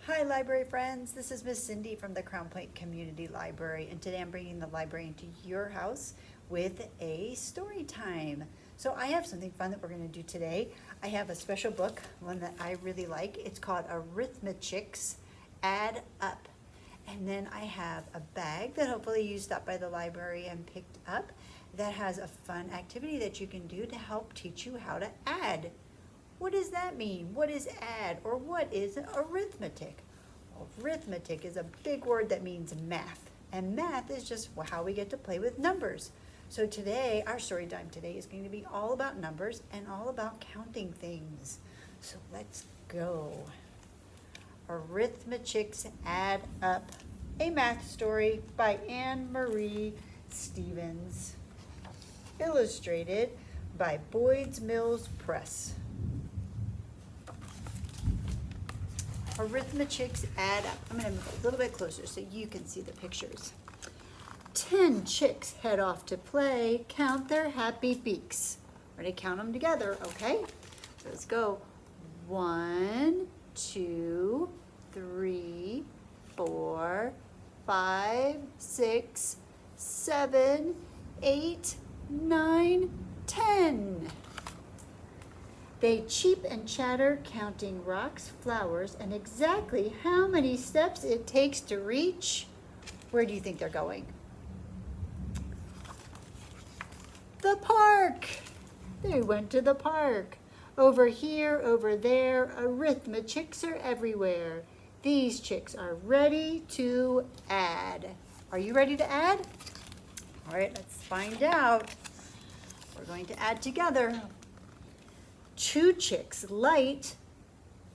Hi library friends, this is Miss Cindy from the Crown Point Community Library, and today I'm bringing the library into your house with a story time. So I have something fun that we're going to do today. I have a special book, one that I really like. It's called Arithmechicks Add Up. And then I have a bag that hopefully you stopped by the library and picked up that has a fun activity that you can do to help teach you how to add. What does that mean? What is add, or what is arithmetic? Arithmetic is a big word that means math, and math is just how we get to play with numbers. So today, our story time today is going to be all about numbers and all about counting things. So let's go. Arithmechicks Add Up, a math story by Anne Marie Stevens, illustrated by Boyd's Mills Press. Arithmechicks Add Up. I'm going to move a little bit closer so you can see the pictures. 10 chicks head off to play. Count their happy beaks. We're going to count them together, okay? So let's go. 1, 2, 3, 4, 5, 6, 7, 8, 9, 10. They cheep and chatter, counting rocks, flowers, and exactly how many steps it takes to reach. Where do you think they're going? The park. They went to the park. Over here, over there, arithmechicks are everywhere. These chicks are ready to add. Are you ready to add? All right, let's find out. We're going to add together. 2 chicks light,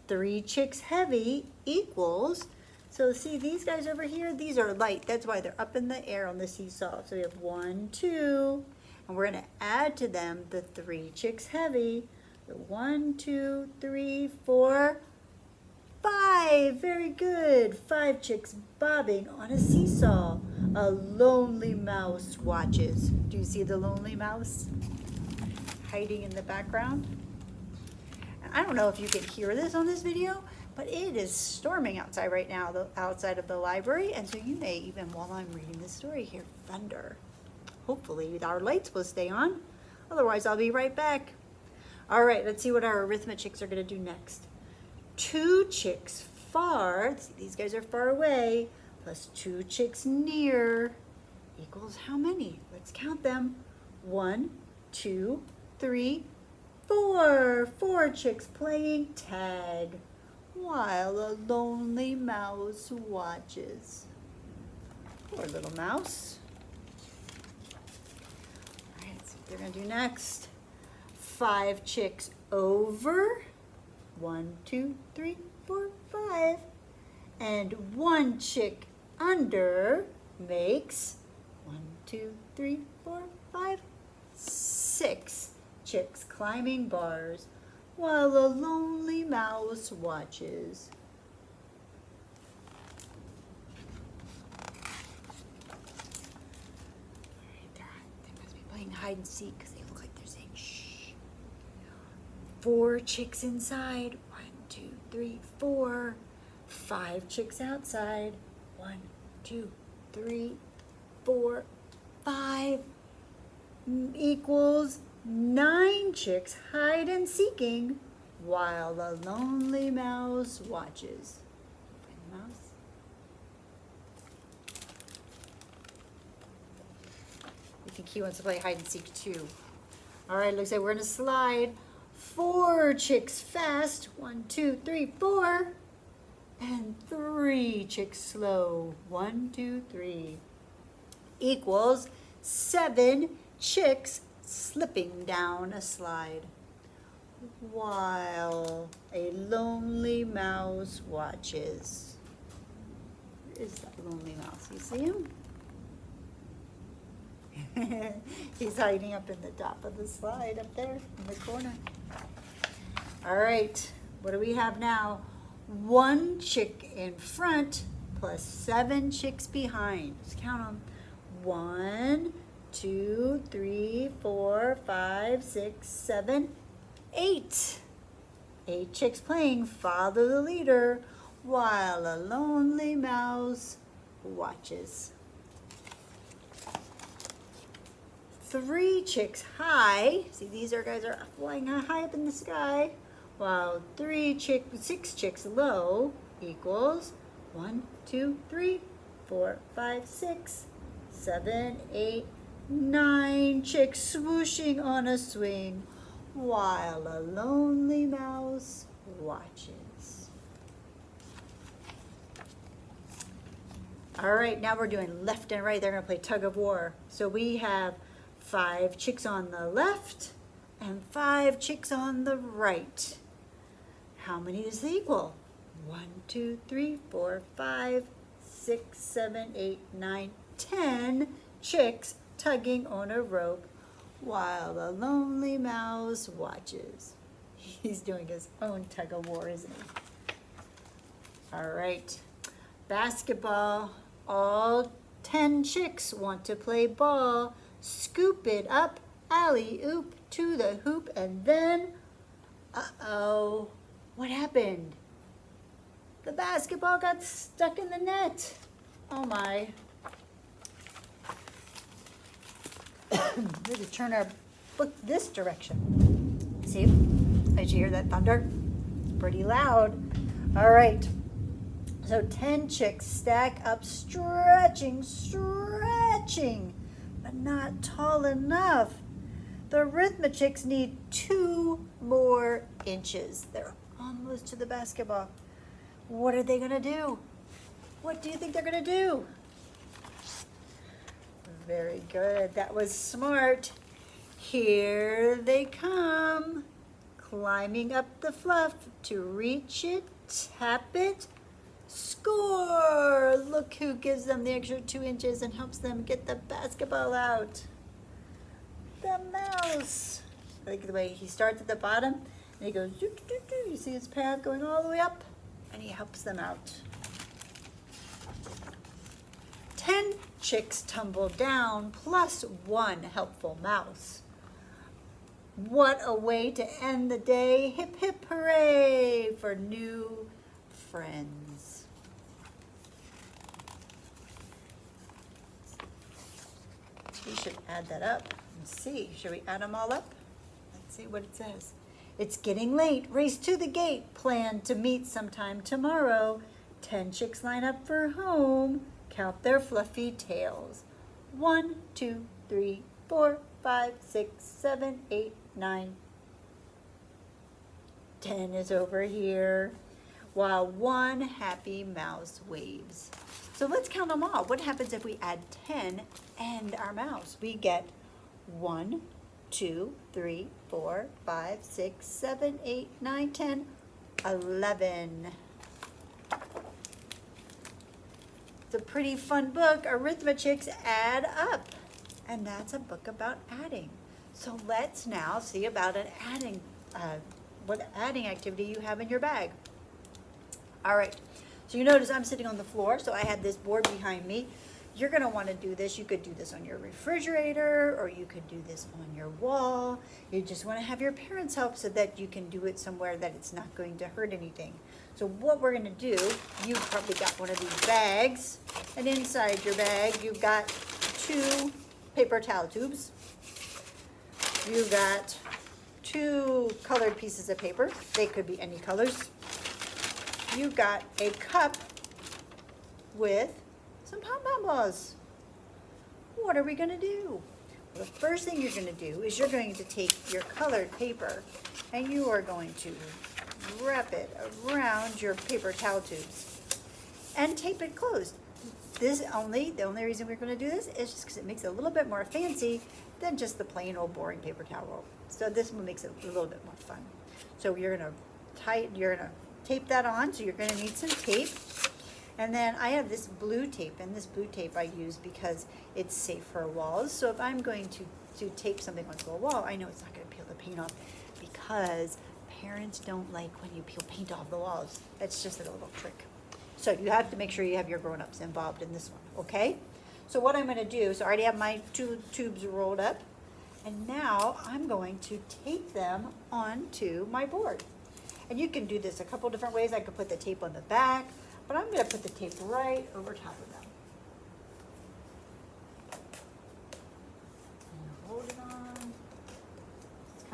3 chicks heavy equals, so see these guys over here, these are light. That's why they're up in the air on the seesaw. So we have 1, 2, and we're going to add to them the 3 chicks heavy. So 1, 2, 3, 4, 5. Very good. 5 chicks bobbing on a seesaw. A lonely mouse watches. Do you see the lonely mouse hiding in the background? I don't know if you can hear this on this video, but it is storming outside right now, outside of the library, and so you may even, while I'm reading this story, hear thunder. Hopefully our lights will stay on, otherwise I'll be right back. All right, let's see what our arithmechicks are going to do next. 2 chicks far, see, these guys are far away, plus 2 chicks near equals how many? Let's count them. 1, 2, 3, 4. 4 chicks playing tag while a lonely mouse watches. Poor little mouse. All right, let's see what they're going to do next. 5 chicks over. 1, 2, 3, 4, 5. And 1 chick under makes 1, 2, 3, 4, 5, 6. Chicks climbing bars while a lonely mouse watches. They must be playing hide and seek because they look like they're saying shh. 4 chicks inside. 1, 2, 3, 4. 5 chicks outside. 1, 2, 3, 4, 5 equals 9 chicks hide and seeking while the lonely mouse watches. Mouse. I think he wants to play hide and seek too. All right, looks like we're gonna slide. 4 chicks fast. 1, 2, 3, 4. And 3 chicks slow. 1, 2, 3. Equals 7 chicks slipping down a slide while a lonely mouse watches. Where is that lonely mouse? You see him? He's hiding up in the top of the slide up there in the corner. All right, what do we have now? 1 chick in front plus 7 chicks behind. Let's count them. 1, 2, 3, 4, 5, 6, 7, 8. 8 chicks playing follow the leader while a lonely mouse watches. 3 chicks high, see these guys are flying high up in the sky, while 6 chicks low equals 1, 2, 3, 4, 5, 6, 7, 8, 9 chicks swooshing on a swing, while a lonely mouse watches. All right, now we're doing left and right. They're going to play tug of war. So we have 5 chicks on the left and 5 chicks on the right. How many does it equal? 1, 2, 3, 4, 5, 6, 7, 8, 9, 10 chicks tugging on a rope while the lonely mouse watches. He's doing his own tug of war, isn't he? All right, basketball. All 10 chicks want to play ball. Scoop it up, alley-oop to the hoop, and then, uh-oh, what happened? The basketball got stuck in the net. Oh my. We have to turn our book this direction. See? Did you hear that thunder? Pretty loud. All right. So 10 chicks stack up, stretching, but not tall enough. The Arithmechicks need 2 more inches. They're almost to the basketball. What are they going to do? What do you think they're going to do? Very good. That was smart. Here they come, climbing up the fluff to reach it, tap it, score! Look who gives them the extra 2 inches and helps them get the basketball out. The mouse. I like the way he starts at the bottom and he goes, doo, doo, doo, doo. You see his path going all the way up and he helps them out. 10 chicks tumble down plus 1 helpful mouse. What a way to end the day. Hip, hip, hooray for new friends. We should add that up and see. Should we add them all up? Let's see what it says. It's getting late. Race to the gate. Plan to meet sometime tomorrow. 10 chicks line up for home. Count their fluffy tails. 1, 2, 3, 4, 5, 6, 7, 8, 9. 10 is over here, while 1 happy mouse waves. So let's count them all. What happens if we add 10 and our mouse? We get 1, 2, 3, 4, 5, 6, 7, 8, 9, 10, 11. It's a pretty fun book, Arithmechicks Add Up. And that's a book about adding. So let's now see about an adding, what adding activity you have in your bag. All right, so you notice I'm sitting on the floor, so I had this board behind me. You're gonna wanna do this. You could do this on your refrigerator, or you could do this on your wall. You just wanna have your parents help so that you can do it somewhere that it's not going to hurt anything. So what we're gonna do, you've probably got one of these bags, and inside your bag, you've got 2 paper towel tubes. You've got 2 colored pieces of paper. They could be any colors. You've got a cup with some pom-pom balls. What are we gonna do? Well, the first thing you're gonna do is you're going to take your colored paper and you are going to wrap it around your paper towel tubes and tape it closed. The only reason we're going to do this is just because it makes it a little bit more fancy than just the plain old boring paper towel roll. So this one makes it a little bit more fun. So you're going to tape that on. So you're going to need some tape. And then I have this blue tape, and this blue tape I use because it's safe for walls. So if I'm going to tape something onto a wall, I know it's not going to peel the paint off because parents don't like when you peel paint off the walls. That's just a little trick. So you have to make sure you have your grown-ups involved in this one, okay? So what I'm gonna do, so I already have my 2 tubes rolled up, and now I'm going to tape them onto my board. And you can do this a couple different ways. I could put the tape on the back, but I'm going to put the tape right over top of them. And hold it on. It's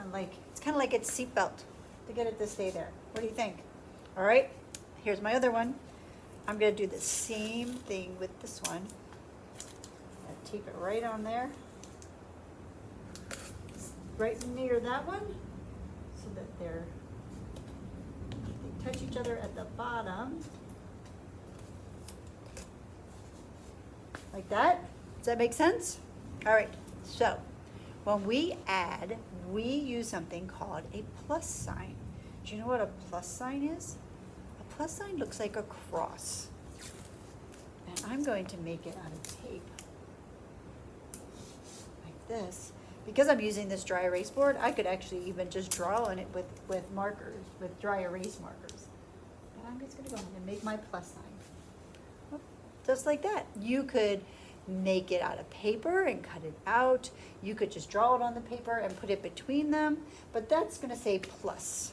kind of like its seatbelt to get it to stay there. What do you think? All right, here's my other one. I'm going to do the same thing with this one. Tape it right on there, right near that one, so that they touch each other at the bottom, like that. Does that make sense? All right, so when we add, we use something called a plus sign. Do you know what a plus sign is? A plus sign looks like a cross, and I'm going to make it out of tape. This, because I'm using this dry erase board, I could actually even just draw on it with markers, with dry erase markers. But I'm just going to go ahead and make my plus sign. Just like that. You could make it out of paper and cut it out. You could just draw it on the paper and put it between them, but that's going to say plus.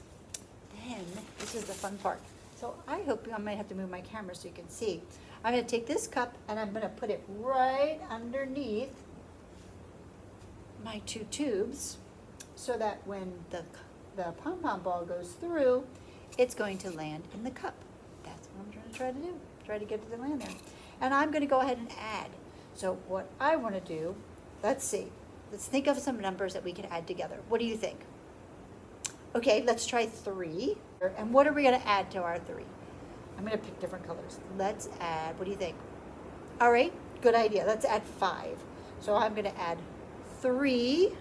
Then, this is the fun part. So I hope I might have to move my camera so you can see. I'm going to take this cup and I'm going to put it right underneath my two tubes, so that when the pom-pom ball goes through, it's going to land in the cup. That's what I'm going to try to do. Try to get it to land there. And I'm going to go ahead and add. So what I want to do, let's see. Let's think of some numbers that we can add together. What do you think? Okay, let's try 3. And what are we going to add to our 3? I'm going to pick different colors. Let's add, what do you think? All right, good idea. Let's add 5. So I'm going to add 3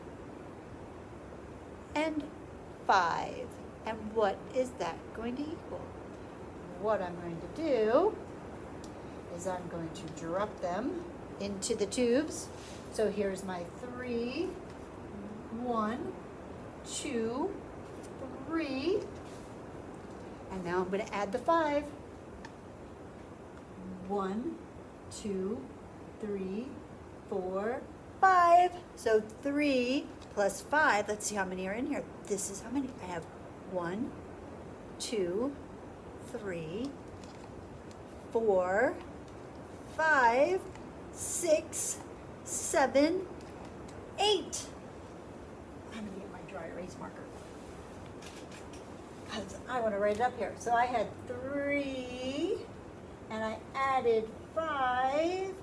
and 5. And what is that going to equal? What I'm going to do is I'm going to drop them into the tubes. So here's my 3, 1, 2, 3. And now I'm going to add the 5. 1, 2, 3, 4, 5. So 3 plus 5, let's see how many are in here. This is how many. I have 1, 2, 3, 4, 5, 6, 7, 8. I'm going to get my dry erase marker, because I want to write it up here. So I had 3, and I added 5,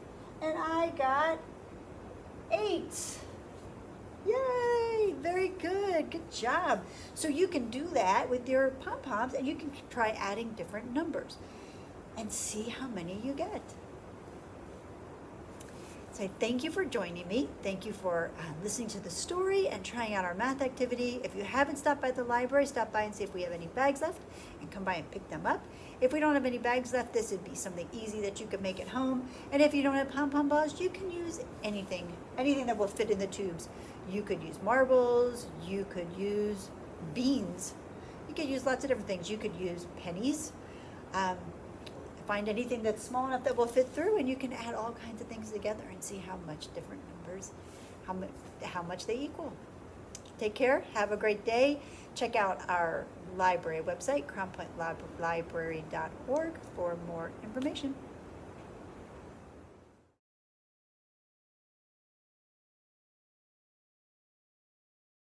and I got 8. Yay, very good, good job. So you can do that with your pom-poms, and you can try adding different numbers and see how many you get. So thank you for joining me. Thank you for listening to the story and trying out our math activity. If you haven't stopped by the library, stop by and see if we have any bags left and come by and pick them up. If we don't have any bags left, this would be something easy that you could make at home. And if you don't have pom-pom balls, you can use anything that will fit in the tubes. You could use marbles, you could use beans. You could use lots of different things. You could use pennies. Find anything that's small enough that will fit through, and you can add all kinds of things together and see how much different numbers, how much they equal. Take care. Have a great day. Check out our library website, crownpointlibrary.org, for more information.